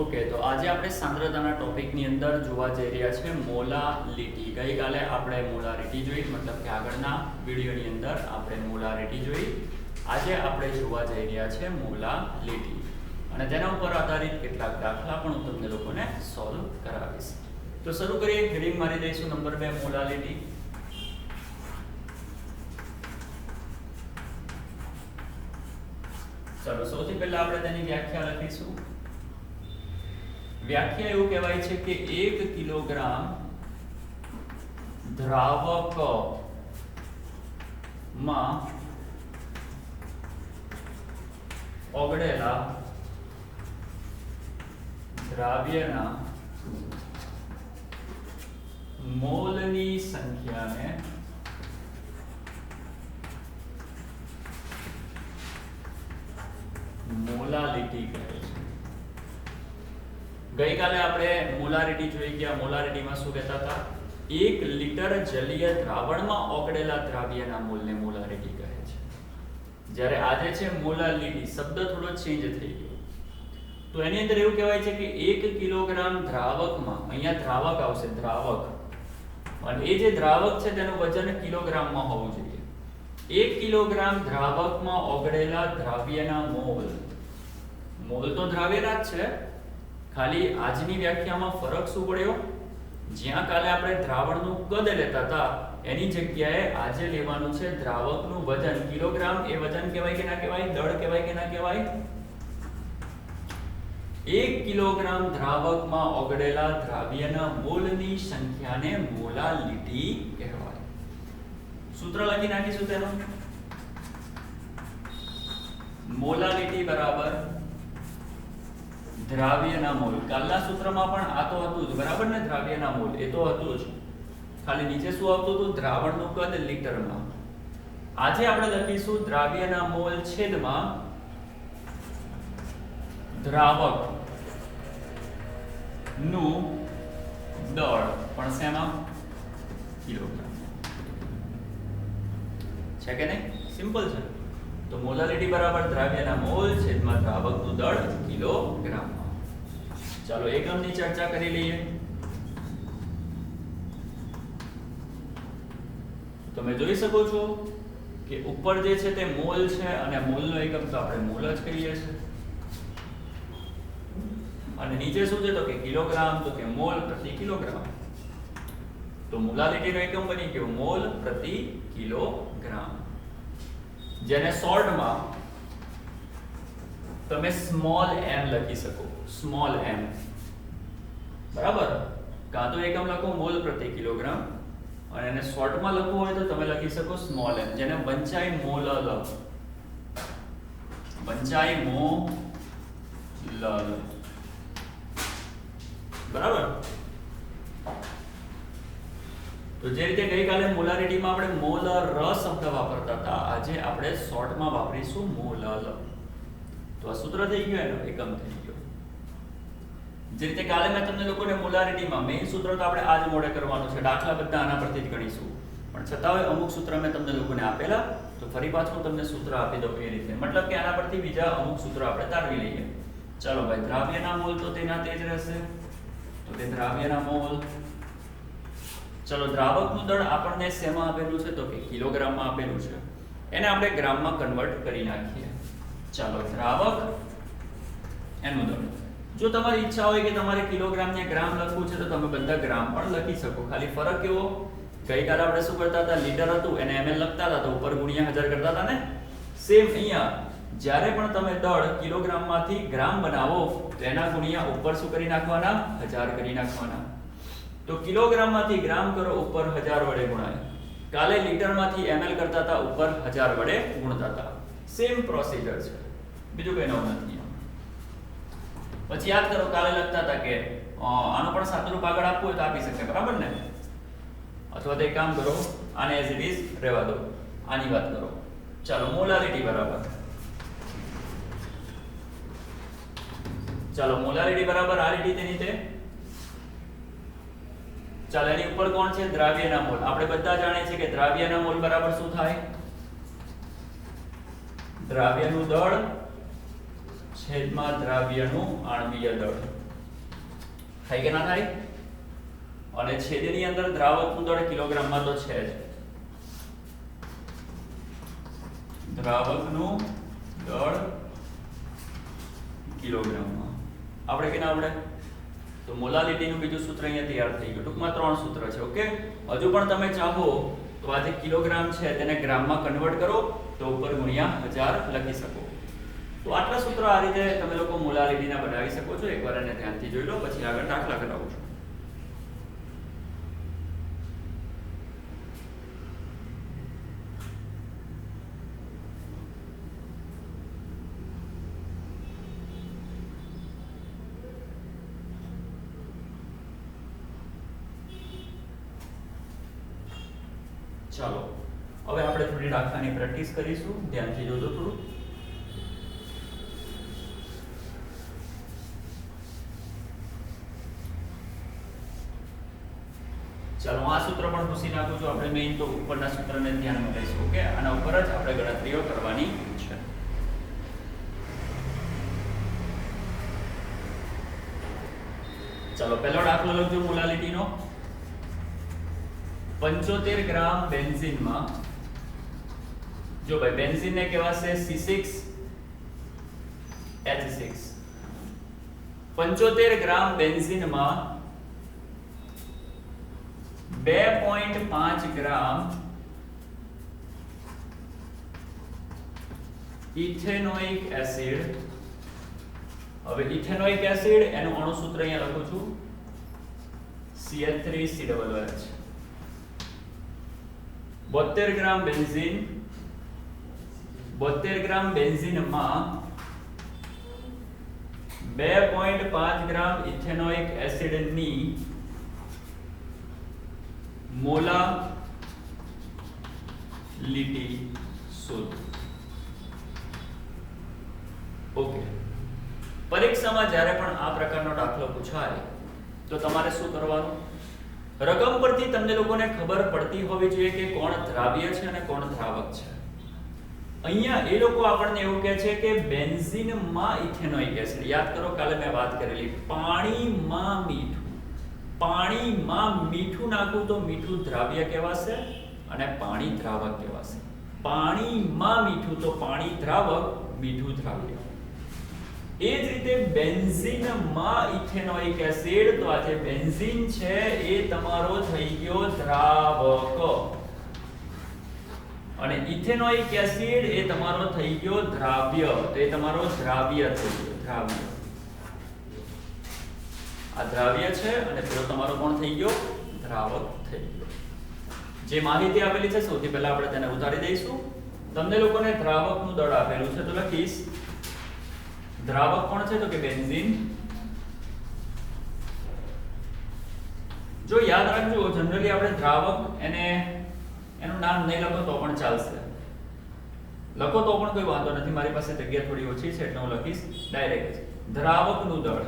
Okay, તો આજે આપણે સાંદ્રતાના ટોપિકની અંદર જોવા જઈ રહ્યા છે મોલાલિટી. ગઈકાલે આપણે મોલારિટી જોઈ, મતલબ કે આગળના વિડીયોની અંદર આપણે મોલારિટી જોઈ. આજે આપણે જોવા જઈ રહ્યા છે મોલાલિટી, અને તેના ઉપર આધારિત કેટલાક દાખલા પણ હું તમને લોકોને સોલ્વ કરાવીશ. તો શરૂ કરીએ. હેડિંગ મારી દઈશું નંબર 2 મોલાલિટી. ચલો, સૌથી પહેલા આપણે તેની વ્યાખ્યા લખીશું. વ્યાખ્યા એવું કહેવાય છે કે 1 કિલોગ્રામ દ્રાવકમાં ઓગળેલા દ્રાવ્યના મોલની સંખ્યાને મોલાલિટી કહે છે. ગઈકાલે આપણે મોલારિટી જોઈ ગયા. મોલારિટીમાં શું કહેતા હતા? 1 લિટર જલીય દ્રાવણમાં ઓગળેલા દ્રાવ્યના મોલને મોલારિટી કહે છે. જ્યારે આજે છે મોલાલિટી, શબ્દ થોડો ચેન્જ થઈ ગયો. તો એની અંદર એવું કહેવાય છે કે 1 કિલોગ્રામ દ્રાવકમાં, અહીંયા દ્રાવક આવશે, દ્રાવક, અને એ જે દ્રાવક છે તેનું વજન કિલોગ્રામમાં હોવું જોઈએ. 1 કિલોગ્રામ દ્રાવકમાં ઓગળેલા દ્રાવ્યના મોલ. મોલ તો દ્રાવ્યના જ છે, ખાલી આજની વ્યાખ્યામાં ફરક શું પડ્યો? જ્યાં કાલે આપણે દ્રાવણનું કદ લેતા હતા એની જગ્યાએ આજે લેવાનું છે દ્રાવકનું વજન. કિલોગ્રામ એ વજન કહેવાય કે ના કહેવાય? દળ કહેવાય કે ના કહેવાય? 1 કિલોગ્રામ દ્રાવકમાં ઓગળેલા દ્રાવ્યના મોલની સંખ્યાને મોલાલિટી કહેવાય. સૂત્ર લખી નાખીશું તેનું. મોલાલિટી બરાબર દ્રાવ્યના મોલ. કાલના સૂત્રમાં પણ આ તો હતું જ, બરાબર ને? દ્રાવ્યના મોલ એ તો હતું જ, ખાલી નીચે શું આવતું હતું? દ્રાવણનું કદ લીટરમાં. આજે આપણે લખીશું દ્રાવ્યના મોલ છેદમાં દ્રાવક નું દળ, પણ શેમાં? કિલોગ્રામ. છે કે નહીં? સિમ્પલ છે. તો મોલાલિટી બરાબર દ્રાવ્યના મોલ છેદમાં દ્રાવકનું દળ કિલોગ્રામમાં. ચાલો એકમની ચર્ચા કરી લઈએ. તમે જોઈ શકો છો કે ઉપર જે છે તે મોલ છે, અને મોલનો એકમ તો આપણે મોલ જ કહીએ છીએ. અને નીચે શું છે? તો કે કિલોગ્રામ, તો કે મોલ પ્રતિ કિલોગ્રામ. તો મોલાલિટીનો એકમ બની ગયો મોલ પ્રતિ કિલોગ્રામ, જેને શોર્ટમાં તમે સ્મોલ m લખી શકો. સ્મોલ m, બરાબર? કાં તો એકમ લખો મોલ પ્રતિ કિલોગ્રામ, અને એને શોર્ટમાં લખવું હોય તો તમે લખી શકો સ્મોલ m, જેને વંચાઈ મોલલ. વંચાઈ મોલલ, બરાબર? તો જે રીતે ગઈકાલે મોલારિટીમાં આપણે મોલર શબ્દ વાપરતા હતા, આજે આપણે શોર્ટમાં વાપરીશું મોલલ. તો આ સૂત્ર થઈ ગયું, એનો એકમ થઈ ગયો. જે રીતે કાલે મેં તમને લોકોને મોલારિટીમાં મેઇન સૂત્ર તો આપણે આજ મોડે કરવાનું છે, દાખલા બધા આના પરથી જ ગણીશું, પણ છતાં અમુક સૂત્ર મેં તમને લોકોને આપેલા, તો ફરી પાછું તમને સૂત્ર આપી દઉં એ રીતે. મતલબ કે આના પરથી બીજા અમુક સૂત્ર આપણે તારવી લઈએ. ચાલો ભાઈ, દ્રાવ્યના મોલ તો તેના તે જ રહેશે, તો તે દ્રાવ્યના મોલ. ચલો, દ્રાવકનું દળ આપણને શેમાં આપેલું છે? તો કે કિલોગ્રામમાં આપેલું છે. એને આપણે ગ્રામમાં કન્વર્ટ કરી નાખીએ. ચાલો, દ્રાવક એનું દળ. જો તમારી ઈચ્છા હોય કે તમારે કિલોગ્રામ ને ગ્રામ લખવું છે તો તમે બધા ગ્રામ પણ લખી શકો. ખાલી ફરક કેવો? ગઈકાલે આપણે શું કરતા હતા? લીટર હતું એને ml લખતા હતા તો ઉપર ગુણ્યા 1000 કરતા હતા ને. સેમ અહીંયા જ્યારે પણ તમે દળ કિલોગ્રામમાંથી ગ્રામ બનાવો તો એના ગુણ્યા ઉપર શું કરી નાખવાના? 1000 કરી નાખવાના. તો કિલોગ્રામમાંથી ગ્રામ કરો, ઉપર 1000 વડે ગુણાય. કાલે લીટરમાંથી ml કરતા હતા, ઉપર 1000 વડે ગુણતા હતા. સેમ પ્રોસીજર છે, બીજું કંઈ નવું નથી. પછી યાદ કરો, કાલે લખતા હતા કે આનો પણ સાદુરૂપ આગળ આપવું હોય તો આપી શકે, બરાબર ને? અથવા તો એક કામ કરો, આને એઝ ઇટ ઇઝ રહેવા દો, આની વાત કરો. ચાલો, મોલારિટી બરાબર. ચાલો, મોલારિટી બરાબર આ રીતે તેની તે. ચાલો, એની ઉપર કોણ છે? દ્રાવ્યના મોલ. આપણે બધા જાણીએ છીએ કે દ્રાવ્યના મોલ બરાબર શું થાય? દ્રાવ્યનું દળ છેદમાં દ્રાવ્યનું આણ્વીય દળ. થાય કે ના થાય? અને છેદની અંદર દ્રાવકનું દળ કિલોગ્રામમાં તો છે જ. દ્રાવકનું દળ કિલોગ્રામમાં આપણે કે ના આવડે? તો મોલાલિટીનું બીજું સૂત્ર અહીંયા તૈયાર થઈ ગયું. ટૂંકમાં 3 સૂત્ર છે. ઓકે, હજુ પણ તમે ચાહો તો આ જે કિલોગ્રામ છે તેને ગ્રામમાં કન્વર્ટ કરો તો ઉપર ગુણ્યા 1000 લખી શકો. તો આટલા સૂત્ર આ રીતે તમે લોકો મોલાલિટીના બનાવી શકો છો. એકવાર એને ધ્યાનથી જોઈ લો, પછી આગળ દાખલા કરાવું છું. ચાલો હવે આપણે થોડી દાખલાની પ્રેક્ટિસ કરીશું. ધ્યાનથી જોજો થોડું. ચાલો આ સૂત્ર પણ પૂછી નાખું છું. આપણે મેઇન તો ઉપરના સૂત્રને ધ્યાનમાં લઈશું. ઓકે, આના ઉપર જ આપણે ગણતરીઓ કરવાની છે. ચાલો પહેલો દાખલો લખજો મોલાલિટીનો. 75 ગ્રામ બેન્ઝીનમાં, જો ભાઈ બેન્ઝીનને કહેવાશે C6H6. 75 ગ્રામ બેન્ઝીનમાં 2.5 ગ્રામ ઇથેનોઇક એસિડ. હવે ઇથેનોઇક એસિડ એનું અણુ સૂત્ર અહીંયા લખું છું, CH3COOH. 72 ગ્રામ બેન્ઝીન, 72 ગ્રામ બેન્ઝીનમાં 2.5 ગ્રામ ઇથેનોઇક એસિડની મોલાલિટી શોધો. ઓકે, પરીક્ષામાં જ્યારે પણ આ પ્રકારનો દાખલો પૂછાય તો તમારે શું કરવાનું? રકમ પરથી તમને લોકોને ખબર પડતી હોવી જોઈએ કે કોણ દ્રાવ્ય છે અને કોણ દ્રાવક છે. અહીંયા એ લોકો આપણને એવું કહે છે કે બેન્ઝીનમાં ઇથેનોઇક એસિડ. યાદ કરો, કાલે મેં વાત કરેલી, પાણીમાં મીઠું. પાણીમાં મીઠું નાખું તો મીઠું દ્રાવ્ય કહેવાશે અને પાણી દ્રાવક કહેવાશે. પાણીમાં મીઠું તો પાણી દ્રાવક, મીઠું દ્રાવ્ય. એ જ રીતે બેન્ઝીનમાં ઇથેનોઇક એસિડ, તો આ જે બેન્ઝીન છે એ તમારો થઈ ગયો દ્રાવક અને ઇથેનોઇક એસિડ એ તમારો થઈ ગયો દ્રાવ્ય. તો એ તમારો દ્રાવ્ય થઈ ગયો, દ્રાવ્ય. આ દ્રાવ્ય છે અને પેલો તમારો કોણ થઈ ગયો? દ્રાવક થઈ ગયો. જે માહિતી આપેલી છે સૌથી પહેલા આપણે તેને ઉતારી દઈશું. તમને લોકોને દ્રાવકનું દળ આપેલું છે તો લખીશ, દ્રાવક કોણ છે? તો કે બેન્ઝીન. જો યાદ રાખજો, જનરલી આપણે દ્રાવક એનું નામ નહીં લખો તો પણ ચાલશે. લખો તો પણ કોઈ વાંધો નથી. મારી પાસે જગ્યા થોડી ઓછી છે એટલે હું લખીશ ડાયરેક્ટ દ્રાવકનું દળ,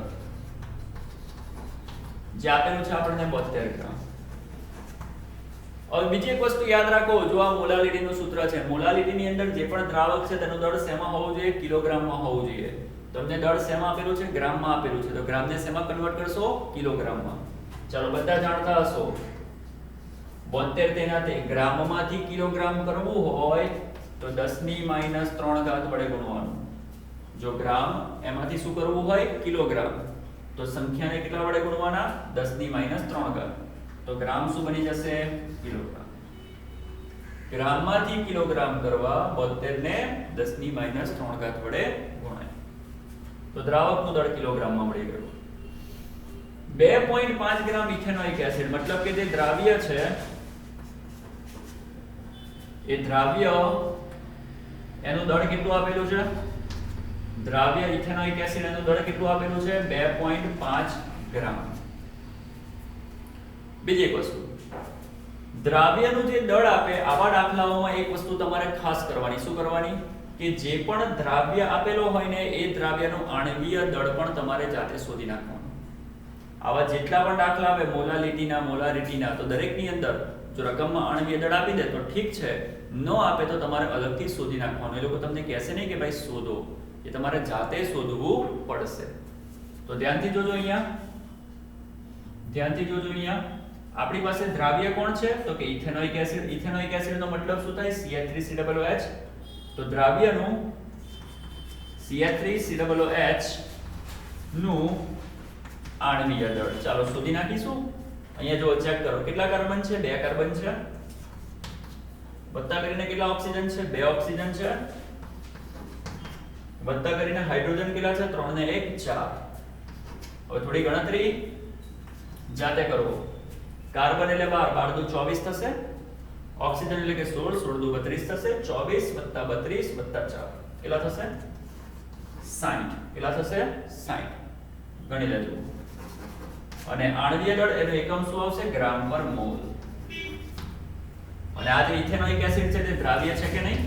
જે આપેલું છે આપણને 72 ગ્રામ. હવે બીજી એક વસ્તુ યાદ રાખો, જો આ મોલાલિટીનું સૂત્ર છે, મોલાલિટીની અંદર જે પણ દ્રાવક છે તેનું દળ શેમાં હોવું જોઈએ? કિલોગ્રામમાં હોવું જોઈએ. તમને દળ શેમાં આપેલું છે? ગ્રામમાં આપેલું છે. તો ગ્રામને શેમાં કન્વર્ટ કરશો? કિલોગ્રામમાં. ચાલો બધા જાણતા હશો 72 તેનાથી ગ્રામમાંથી કિલોગ્રામ કરવું હોય તો 10⁻³ વડે ગુણવાનું. જો ગ્રામ એમાંથી શું કરવું હોય? કિલોગ્રામ, તો સંખ્યાને કેટલા વડે ગુણવાના? 10⁻³ તો ગ્રામ શું બની જશે? કિલોગ્રામ. ગ્રામમાંથી કિલોગ્રામ કરવા 72 ને 10⁻³ વડે ગુણાય તો દ્રાવકનું દળ કિલોગ્રામમાં મળી ગયું. 2.5 ગ્રામ ઇથેનોઇક એસિડ, મતલબ કે જે દ્રાવ્ય છે એ દ્રાવ્ય એનું દળ કેટલું આપેલું છે? દ્રાવ્ય ઇથેનોઇક એસિડ એનું દળ કેટલું આપેલું છે? 2.5 ગ્રામ. બીજી એક વસ્તુ, દ્રાવ્યનું જે દળ આપે, આવા દાખલાઓમાં એક વસ્તુ તમારે ખાસ કરવાની. શું કરવાની? કે જે પણ દ્રાવ્ય આપેલો હોય ને એ દ્રાવ્યનું આણ્વીય દળ પણ તમારે જાતે શોધી નાખવાનું. આવા જેટલા પણ દાખલા આવે મોલારિટીના, તો દરેકની અંદર જો રકમમાં આણ્વીય દળ આપી દે તો ઠીક છે, ન આપે તો તમારે અલગથી શોધી નાખવાનું. એ લોકો તમને કહેશે નહીં કે ભાઈ શોધો, એ તમારે જાતે શોધવું પડશે. તો ધ્યાનથી જોજો અહીંયા ધ્યાનથી જોજો અહીંયા આપણી પાસે દ્રાવ્ય કોણ છે તો કે ઇથેનોઇક એસિડ નો મતલબ શું થાય CH3COOH તો દ્રાવ્યનું CH3COOH નું આણ્વીય દળ ચાલો શોધી નાખીશું અહીંયા જો ચેક કરો કેટલા કાર્બન છે 2 કાર્બન છે વત્તા કરીને કેટલા ઓક્સિજન છે 2 ઓક્સિજન છે વત્તા કરીને હાઇડ્રોજન કેટલા છે 3 ને 1 4 હવે થોડી ગણતરી જાતે કરો કાર્બન એટલે 12 12 દુ 24 થશે ઓક્સિજન એટલે કે 16 16 દુ 32 થશે 24 + 32 + 4 કેટલા થશે 60 કેટલા થશે 60 ગણી લેજો અને આણ્વીય દળ એનો એકમ શું આવશે ગ્રામ પર મોલ અને આ જે ઇથેનોઇક એસિડ છે તે દ્રાવ્ય છે કે નહીં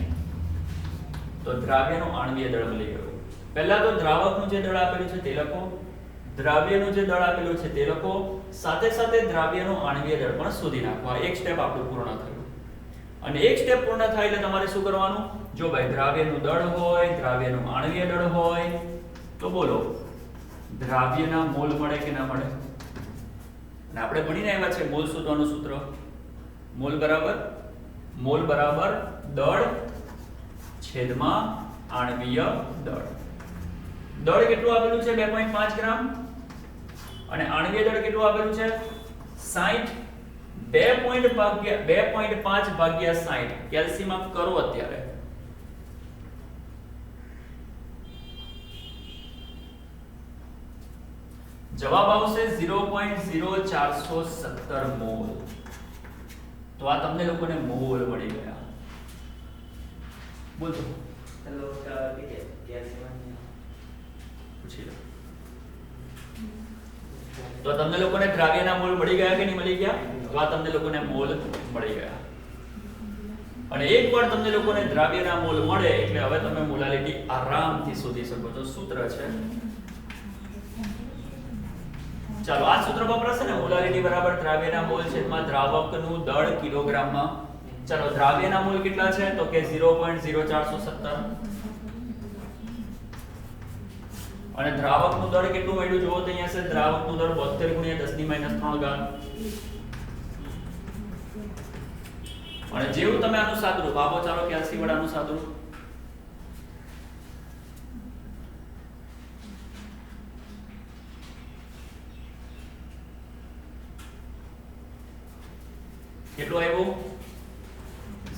તો દ્રાવ્યનું આણ્વીય દળ મળી ગયું પહેલા તો દ્રાવકનું જે દળ આપેલું છે તે લખો દ્રાવ્યનું જે દળ આપેલું છે તે લખો સાથે સાથે દ્રાવ્યનું આણ્વીય દળ પણ શોધી નાખો આ એક સ્ટેપ આપણું પૂર્ણ થયું અને એક સ્ટેપ પૂર્ણ થાય એટલે તમારે શું કરવાનું જો ભાઈ દ્રાવ્યનું દળ હોય દ્રાવ્યનું આણ્વીય દળ હોય તો બોલો દ્રાવ્યના મોલ મળે કે ના મળે અને આપણે ભણીને આવ્યા છે મોલ શોધવાનું સૂત્ર મોલ બરાબર દળ છેદમાં આણ્વીય દળ કેટલું આપેલું છે 2.5 ગ્રામ અને આણ્વીય દળ કેટલું આપેલું છે 60 2.5 ભાગ્યા 60 કેલ્શિયમ કરો અત્યારે જવાબ આવશે 0.0417 મોલ તો આ તમને લોકોને મોલ મળી ગયા બોલો ચલો કેલ્શિયમ પૂછી લો તો તમને લોકોને દ્રાવ્યના મોલ મળી ગયા કે નહીં મળી ગયા તો આ તમને લોકોને મોલ મળી ગયા અને એકવાર તમને લોકોને દ્રાવ્યના મોલ મળે એટલે હવે તમે મોલાલિટી આરામથી શોધી શકો છો સૂત્ર છે ચાલો આ સૂત્ર વપરાશે ને મોલાલિટી બરાબર દ્રાવ્યના મોલ છેદમાં દ્રાવકનું દળ કિલોગ્રામમાં ચાલો દ્રાવ્યના મોલ કેટલા છે તો કે 0.0417 અને દ્રાવકનું દળ કેટલું મળ્યું જોવો તો અહીંયા છે દ્રાવકનું દળ 72 × 10⁻³ ઘાત અને જેવું તમે આનું સાદુરૂપ આપો ચાલો કેલ્સી વડાનું સાદુરૂપ કેટલું આવ્યું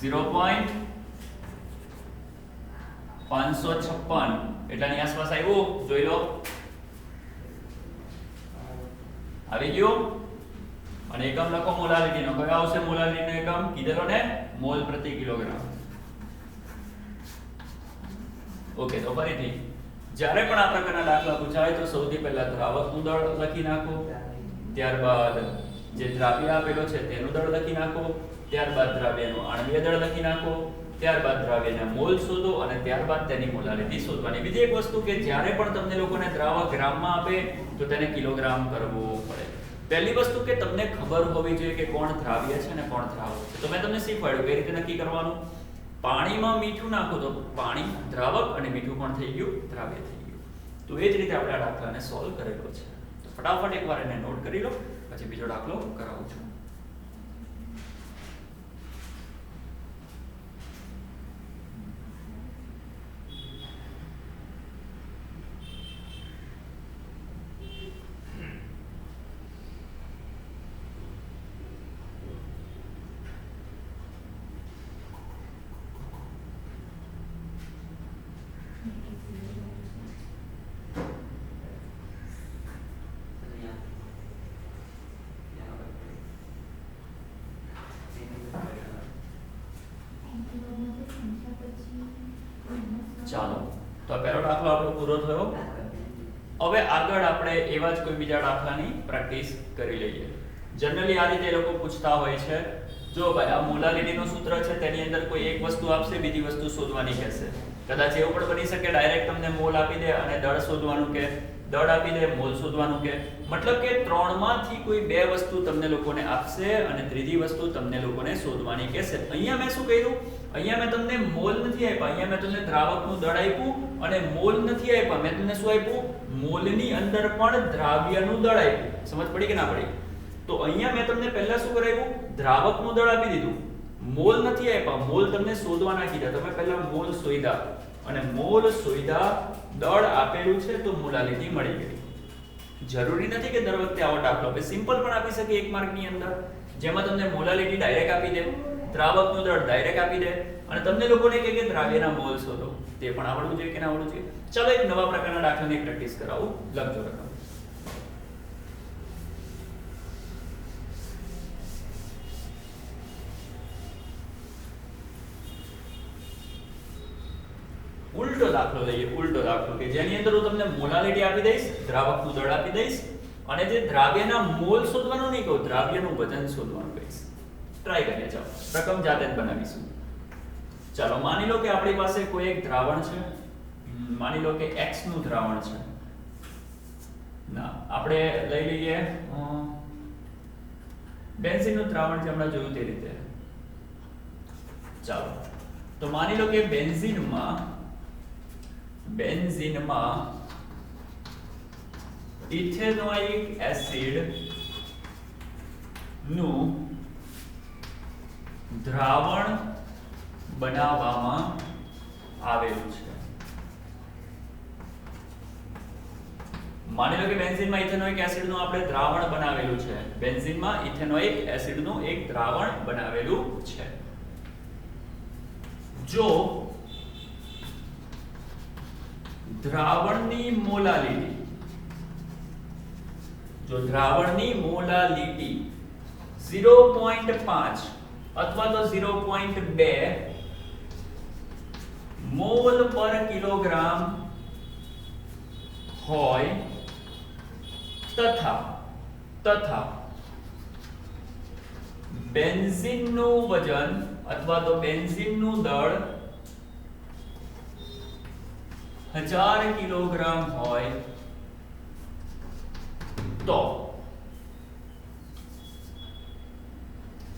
0.556 એટલાની આસપાસ આવ્યું જોઈ લો આવી ગયું અને એકમ લખો મોલાલિટીનો કયો આવશે મોલાલિટીનો એકમ કીધેલો ને મોલ પ્રતિ કિલોગ્રામ ઓકે તો ફરીથી જ્યારે પણ આ પ્રકારના દાખલા પૂછાય તો સૌથી પહેલા દ્રાવકનું દળ લખી નાખો ત્યારબાદ જે દ્રાવ્ય આપેલો છે તેનું દળ લખી નાખો ત્યારબાદ દ્રાવ્યનું આણ્વીય દળ લખી નાખો ત્યારબાદ દ્રાવ્યના મોલ શોધો અને ત્યારબાદ તેની મોલાલિટી શોધવાની બીજી એક વસ્તુ કે જ્યારે પણ તમને લોકોને દ્રાવક ગ્રામમાં આપે તો તેને કિલોગ્રામ કરવો પડે પહેલી વસ્તુ કે તમને ખબર હોવી જોઈએ કે કોણ દ્રાવ્ય છે અને કોણ દ્રાવક છે તો મેં તમને શીખવાડ્યું કઈ રીતે નક્કી કરવાનું પાણીમાં મીઠું નાખો તો પાણી દ્રાવક અને મીઠું પણ થઈ ગયું દ્રાવ્ય થઈ ગયું તો એ જ રીતે આપણે આ દાખલાને સોલ્વ કરેલો છે તો ફટાફટ એકવાર એને નોટ કરી લો પછી બીજો દાખલો કરાવું છું ચાલો તો પહેલો દાખલો આપણો પૂરો થયો હવે આગળ આપણે એવા જ કોઈ બીજા દાખલાની પ્રેક્ટિસ કરી લઈએ જનરલી આ રીતે લોકો પૂછતા હોય છે જો ભાઈ આ મોલાલિટીનું સૂત્ર છે તેની અંદર કોઈ એક વસ્તુ આપશે બીજી વસ્તુ શોધવાની કહેશે કદાચ એવું પણ બની શકે ડાયરેક્ટ તમને મોલ આપી દે અને દળ શોધવાનું કે દળ આપી દે મોલ શોધવાનું કે મતલબ કે ત્રણમાંથી કોઈ બે વસ્તુ તમને લોકોને આપશે અને ત્રીજી વસ્તુ તમને લોકોને શોધવાની કહેશે અહીંયા મેં શું કર્યું અહીંયા મેં તમને મોલ નથી આપ્યા અહીંયા મેં તમને દ્રાવકનું દળ આપ્યું અને મોલ નથી આપ્યા મેં તમને શું આપ્યું મોલની અંદર પણ દ્રાવ્યનું દળ આપ્યું સમજ પડી કે ના પડી તો અહીંયા મેં તમને પહેલા શું કરાવ્યું, દ્રાવકનું દળ આપી દીધું, મોલ નથી આપ્યા, મોલ તમને શોધવાના કીધા, તમે પહેલા મોલ શોધ્યા અને મોલ શોધ્યા, દળ આપેલું છે તો મોલાલિટી મળી ગઈ. જરૂરી નથી કે દર વખતે આવો દાખલો આપણે સિમ્પલ પણ આપી શકીએ 1 માર્કની અંદર, જેમાં તમને મોલાલિટી ડાયરેક્ટ આપી દે, દ્રાવકનું દળ ડાયરેક્ટ આપી દે અને તમને લોકોને કહે કે દ્રાવ્યના મોલ શોધો. તે પણ આવડવું જોઈએ કે ના આવડવું જોઈએ? ચાલો એક નવા પ્રકારના દાખલાની પ્રેક્ટિસ કરાવું. લખજો રકમ. ઉલટો દાખલો લઈએ, ઉલટો દાખલો કે જેની અંદર હું તમને મોલાલિટી આપી દઈશ, દ્રાવકનું દળ આપી દઈશ અને જે દ્રાવ્યના મોલ શોધવાનું નહીં કહું, દ્રાવ્યનું વજન શોધવાનું કહીશ. ટ્રાય કરીએ. ચાલો રકમ જાતે જ બનાવીશું. ચાલો માની લો કે આપણી પાસે કોઈ એક દ્રાવણ છે, માની લો કે x નું દ્રાવણ છે. ના, આપણે લઈ લઈએ બેન્ઝીનનું દ્રાવણ જે હમણાં જોયું તે રીતે. ચાલો તો માની લો કે બેન્ઝીનમાં ઇથેનોઇક એસિડ નું દ્રાવણ બનાવવામાં આવેલું છે. માની લો કે બેન્ઝીનમાં ઇથેનોઇક એસિડનું આપણે દ્રાવણ બનાવેલું છે, બેન્ઝીનમાં ઇથેનોઇક એસિડનું એક દ્રાવણ બનાવેલું છે. જો દ્રાવણની મોલાલિટી 0.5 અથવા તો 0.2 મોલ પર કિલોગ્રામ હોય તથા બેન્ઝીનનું વજન અથવા તો બેન્ઝીનનું દળ 1000 કિલોગ્રામ હોય તો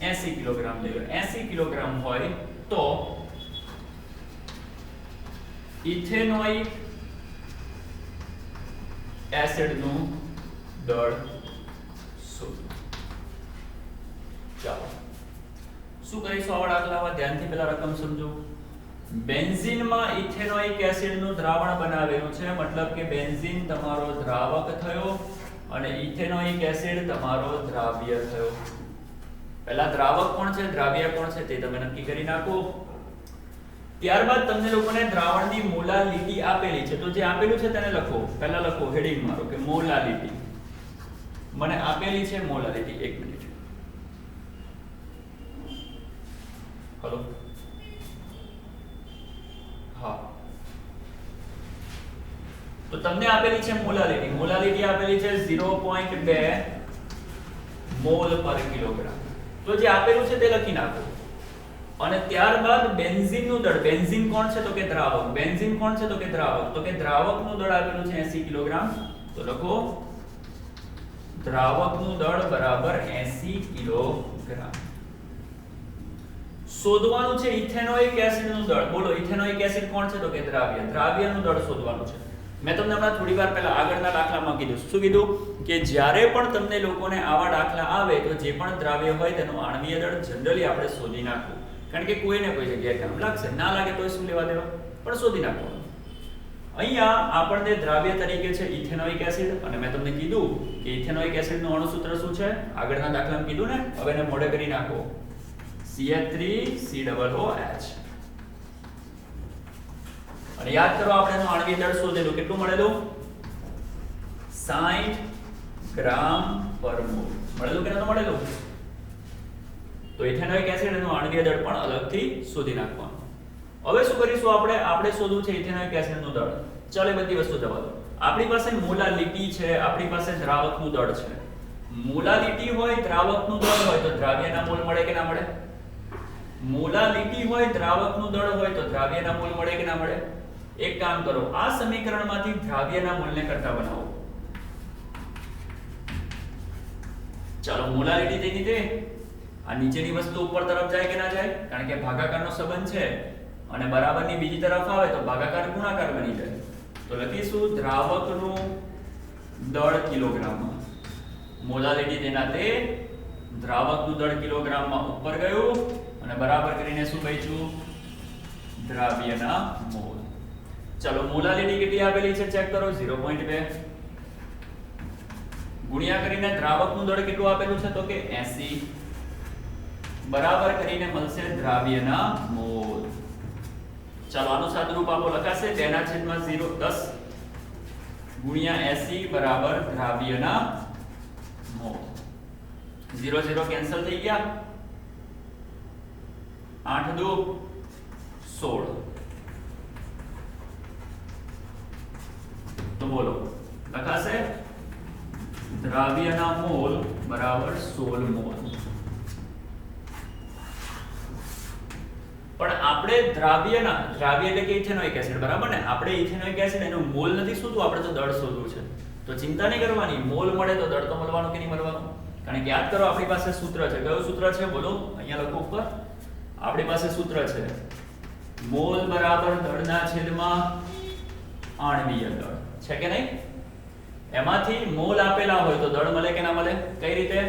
80 કિલોગ્રામ લઈ લો, 80 કિલોગ્રામ હોય તો ઇથેનોઇક એસિડનું દળ શોધો. ચાલો શું કરીશું આવા દાખલામાં? ધ્યાનથી પહેલા રકમ સમજો. બેન્ઝીનમાં ઇથેનોઇક એસિડનું દ્રાવણ બનાવેલું છે, મતલબ કે બેન્ઝીન તમારો દ્રાવક થયો અને ઇથેનોઇક એસિડ તમારો દ્રાવ્ય થયો. પહેલા દ્રાવક કોણ છે, દ્રાવ્ય કોણ છે તે તમે નક્કી કરી નાખો. ત્યારબાદ તમને લોકોને દ્રાવણની મોલાલિટી આપેલી છે, તો જે આપેલું છે તેને લખો. પહેલા લખો, હેડિંગ મારો કે મોલાલિટી. મને આપેલી છે મોલાલિટી. 1 મિનિટ. હલો, હા, તો તમને આપેલી છે મોલાલિટી. મોલાલિટી આપેલી છે 0.2 મોલ પર કિલોગ્રામ. તો જે આપેલું છે તે લખી નાખો અને ત્યારબાદ બેન્ઝીનનું દળ. બેન્ઝીન કોણ છે તો કે દ્રાવક. બેન્ઝીન કોણ છે તો કે દ્રાવક. તો કે દ્રાવકનું દળ આપેલું છે 80 કિલોગ્રામ. તો લખો દ્રાવકનું દળ બરાબર 80 કિલોગ્રામ. શોધવાનું છે ઇથેનોઇક એસિડનું દળ. બોલો ઇથેનોઇક એસિડ કોણ છે તો કે દ્રાવ્ય. દ્રાવ્યનું દળ શોધવાનું છે. મેં તમને હમણાં થોડી વાર પહેલા આગળના દાખલામાં કીધું. શું કીધું? કે જ્યારે પણ તમને લોકોને આવા દાખલા આવે તો જે પણ દ્રાવ્ય હોય તેનું આણ્વીય દળ જનરલી આપણે શોધી નાખવું. કારણ કે કોઈને કોઈ જગ્યાએ કામ લાગશે, ના લાગે તો શું લેવા દેવા, પણ શોધી નાખવાનું. અહીંયા આપણને દ્રાવ્ય તરીકે છે ઇથેનોઇક એસિડ અને મેં તમને કીધું કે ઇથેનોઇક એસિડનું અણુ સૂત્ર શું છે? આગળના દાખલામાં કીધું ને, હવે એને મોઢે કરી નાખો. CH3COOH. અને યાદ કરો આપણે એનું આણ્વીય દળ શોધેલું. કેટલું મળેલું? 60 ગ્રામ પર મોલ. મળેલું કે નતું મળેલું? તો ઇથેનોઇક એસિડ એનું આણ્વીય દળ પણ અલગથી શોધી નાખવાનું. હવે શું કરીશું આપણે શોધવું છે ઇથેનોઇક એસિડનું દળ. ચાલો એ બધી વસ્તુ જવા દો. આપણી પાસે મોલાલિટી છે, આપણી પાસે દ્રાવકનું દળ છે. મોલાલિટી હોય, દ્રાવકનું દળ હોય તો દ્રાવ્યના મોલ મળે કે ના મળે? મોલાલિટી હોય, દ્રાવકનું દળ હોય તો દ્રાવ્યના મોલ મળે કે ના મળે? એક કામ કરો, આ સમીકરણમાંથી દ્રાવ્યના મોલને કરતા બનાવો. ચાલો મોલાલિટી તેની તે આ નીચેની વસ્તુ ઉપર તરફ જાય કે ના જાય? કારણ કે ભાગાકારનો સંબંધ છે અને બરાબરની બીજી તરફ આવે તો ભાગાકાર ગુણાકાર બની જાય. તો લખીશું દ્રાવકનું દળ કિલોગ્રામમાં. મોલાલિટી તેના તે દ્રાવકનું દળ કિલોગ્રામમાં ઉપર ગયું અને બરાબર કરીને શું બચ્યું? દ્રાવ્યના મોલ. ચલો મોલાલિટી કેટલી આપેલી છે ચેક કરો 0.2 ગુણ્યા કરીને દ્રાવકનું દળ કેટલું આપેલું છે તો કે 80 બરાબર કરીને મળશે દ્રાવ્યના મોલ. ચલો આનું સાદુરૂપ આપો લખાશે 2/0 ગુણ્યા 80 બરાબર દ્રાવ્યના મોલ. 0 0 કેન્સલ થઈ ગયા 8 2 16 તો બોલો લખાશે દ્રાવ્યના મોલ બરાબર 16 મોલ. પણ આપણે દ્રાવ્ય એટલે કે ઇથેનોઇક એસિડ બરાબર ને? આપણે ઇથેનોઇક એસિડ એનું મોલ નથી શોધવું, આપણે તો દળ શોધવું છે. તો ચિંતા નહીં કરવાની, મોલ મળે તો દળ તો મળવાનું કે નહીં મળવાનું. કારણ કે યાદ કરો આપણી પાસે સૂત્ર છે. કયું સૂત્ર છે બોલો? અહીંયા લખો ઉપર. આપણી પાસે સૂત્ર છે મોલ બરાબર દળના છેદમાં આણ્વીય દળ છે કે નહીં? એમાંથી મોલ આપેલા હોય તો દળ મળે કે ના મળે? કઈ રીતે?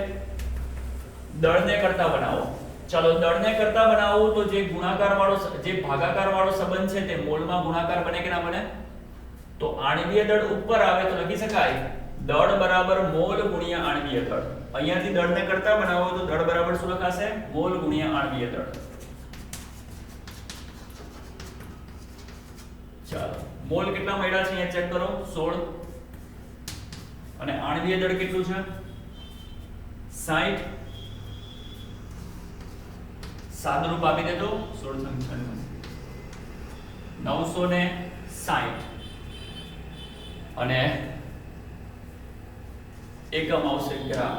દળને કરતા બનાવો. ચલો દળને કરતા બનાવવું તો જે ગુણાકાર વાળો જે ભાગાકાર વાળો સંબંધ છે તે મોલમાં ગુણાકાર બને કે ના બને? તો આણ્વીય દળ ઉપર આવે તો લખી શકાય દળ બરાબર મોલ ગુણ્યા આણ્વીય દળ. અહીંયાથી દળને કરતા બનાવો તો દળ બરાબર શું લખાશે? મોલ ગુણ્યા આણ્વીય દળ. ચાલો મોલ કેટલા મળ્યા છે અહીંયા ચેક કરો 16 અને આણ્વીય દળ કેટલું છે 60. સાદુરૂપ આપી દેજો 16 960 અને એકમ આવશે ગ્રામ.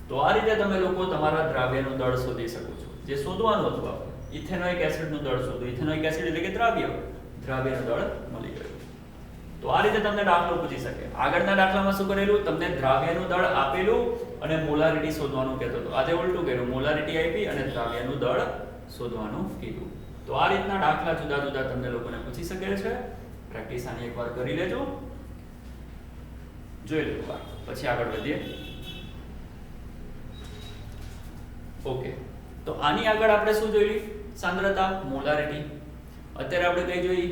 તો આ રીતે તમે લોકો તમારા દ્રાવ્યનું દળ શોધી શકો છો. જે શોધવાનું હતું આપણે ઇથેનોઇક એસિડનું દળ શોધો. ઇથેનોઇક એસિડ એટલે કે દ્રાવ્યનું દળ મળી ગયું. તો આ રીતે તમને દાખલો પૂછી શકે. આગળના દાખલામાં શું કરેલું? તમને દ્રાવ્યનું દળ આપેલું અને મોલારિટી શોધવાનું કહેતો હતો. આજે ઉલટું કર્યું, મોલારિટી આપી અને દ્રાવ્યનું દળ શોધવાનું કીધું. તો આ રીતના દાખલા જુદા જુદા તમને લોકોને પૂછી શકે છે. પ્રેક્ટિસ આની એકવાર કરી લેજો, જોઈ લો પછી આગળ વધીએ. ઓકે, તો આની આગળ આપણે શું જોઈ? સાંદ્રતા, મોલારિટી. અત્યારે આપણે કઈ જોઈ?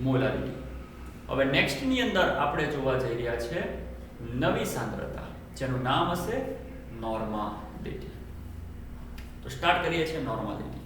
મોલારિટી. હવે નેક્સ્ટ ની અંદર આપણે જોવા જઈ રહ્યા છે નવી સાંદ્રતા, જેનું નામ હશે નોર્માલિટી. તો સ્ટાર્ટ કરીએ છીએ નોર્માલિટી.